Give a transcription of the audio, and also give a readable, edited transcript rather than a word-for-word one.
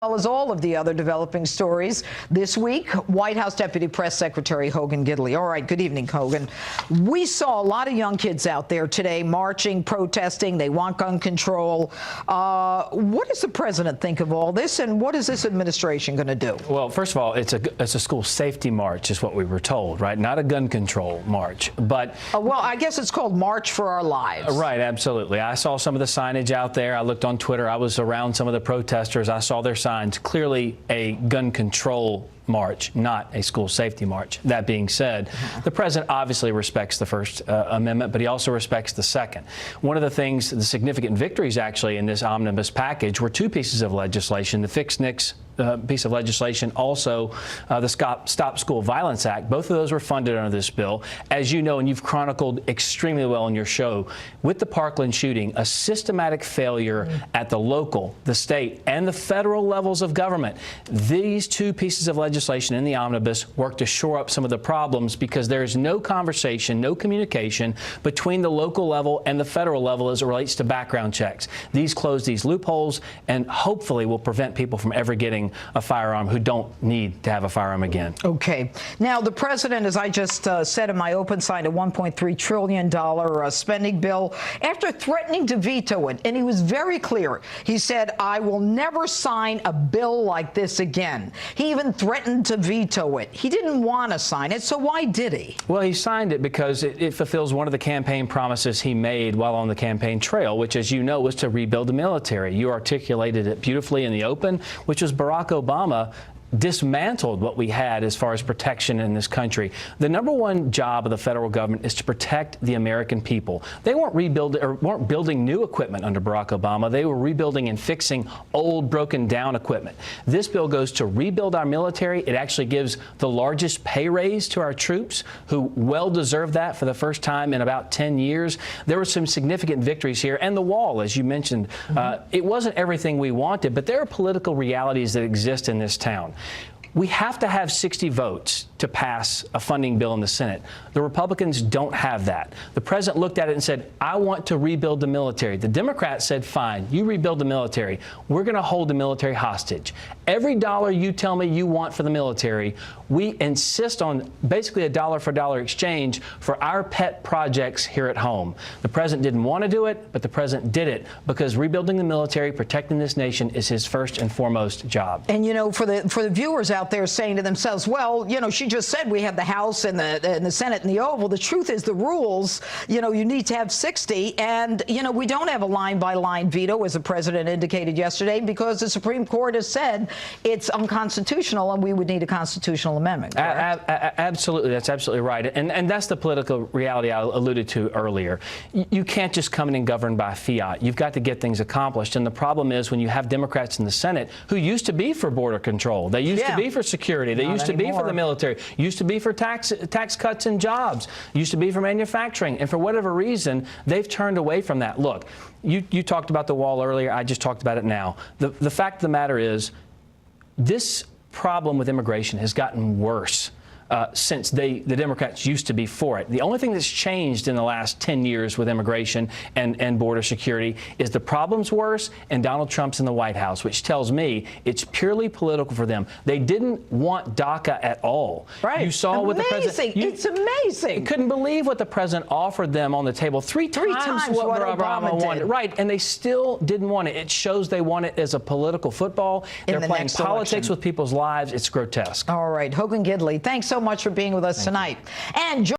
Well as all of the other developing stories this week. White House Deputy Press Secretary Hogan Gidley. All right, good evening, Hogan. We saw a lot of young kids out there today marching, protesting. They want gun control. What does the president think of all this, and what is this administration going to do? Well, first of all, it's a school safety march is what we were told, right? Not a gun control march. But well, I guess it's called March for Our Lives. Right, absolutely. I saw some of the signage out there. I looked on Twitter. I was around some of the protesters. I saw their signs. Clearly a gun control march, not a school safety march. That being said, the president obviously respects the First Amendment, but he also respects the Second. One of the things, the significant victories actually in this omnibus package were two pieces of legislation, the Fix NICS piece of legislation, also the Stop School Violence Act. Both of those were funded under this bill. As you know, and you've chronicled extremely well in your show, with the Parkland shooting, a systematic failure at the local, the state, and the federal levels of government. These two pieces of legislation in the omnibus work to shore up some of the problems because there is no conversation, no communication between the local level and the federal level as it relates to background checks. These close these loopholes and hopefully will prevent people from ever getting a firearm who don't need to have a firearm again. Okay. Now, the president, as I just said in my open, signed a $1.3 trillion spending bill after threatening to veto it. And he was very clear. He said, I will never sign a bill like this again. He even threatened to veto it. He didn't want to sign it, so why did he? Well, he signed it because it fulfills one of the campaign promises he made while on the campaign trail, which, as you know, was to rebuild the military. You articulated it beautifully in the open, which was Barack Obama dismantled what we had as far as protection in this country. The number one job of the federal government is to protect the American people. They weren't building new equipment under Barack Obama. They were rebuilding and fixing old, broken down equipment. This bill goes to rebuild our military. It actually gives the largest pay raise to our troops, who well deserve that for the first time in about 10 years. There were some significant victories here. And the wall, as you mentioned, it wasn't everything we wanted, but there are political realities that exist in this town. We have to have 60 votes to pass a funding bill in the Senate. The Republicans don't have that. The president looked at it and said, I want to rebuild the military. The Democrats said, fine, you rebuild the military. We're going to hold the military hostage. Every dollar you tell me you want for the military, we insist on basically a dollar for dollar exchange for our pet projects here at home. The president didn't want to do it, but the president did it because rebuilding the military, protecting this nation is his first and foremost job. And, you know, for the viewers out there saying to themselves, well, you know, she just said we have the House and the Senate and the Oval. The truth is the rules, you know, you need to have 60. And, you know, we don't have a line-by-line veto, as the president indicated yesterday, because the Supreme Court has said it's unconstitutional and we would need a constitutional amendment. Absolutely. That's absolutely right. And that's the political reality I alluded to earlier. You can't just come in and govern by fiat. You've got to get things accomplished. And the problem is when you have Democrats in the Senate who used to be for border control, they used to be for security, they used to be for the military, used to be for tax cuts and jobs, used to be for manufacturing, and for whatever reason, they've turned away from that. Look, you talked about the wall earlier. I just talked about it now. The fact of the matter is, this problem with immigration has gotten worse since the Democrats used to be for it. The only thing that's changed in the last 10 years with immigration and border security is the problem's worse and Donald Trump's in the White House, which tells me it's purely political for them. They didn't want DACA at all. Right. You saw what the president... It's amazing. You couldn't believe what the president offered them on the table. Three times what Obama wanted. Right, and they still didn't want it. It shows they want it as a political football. They're playing politics with people's lives. It's grotesque. All right. Hogan Gidley, thanks so much for being with us tonight. And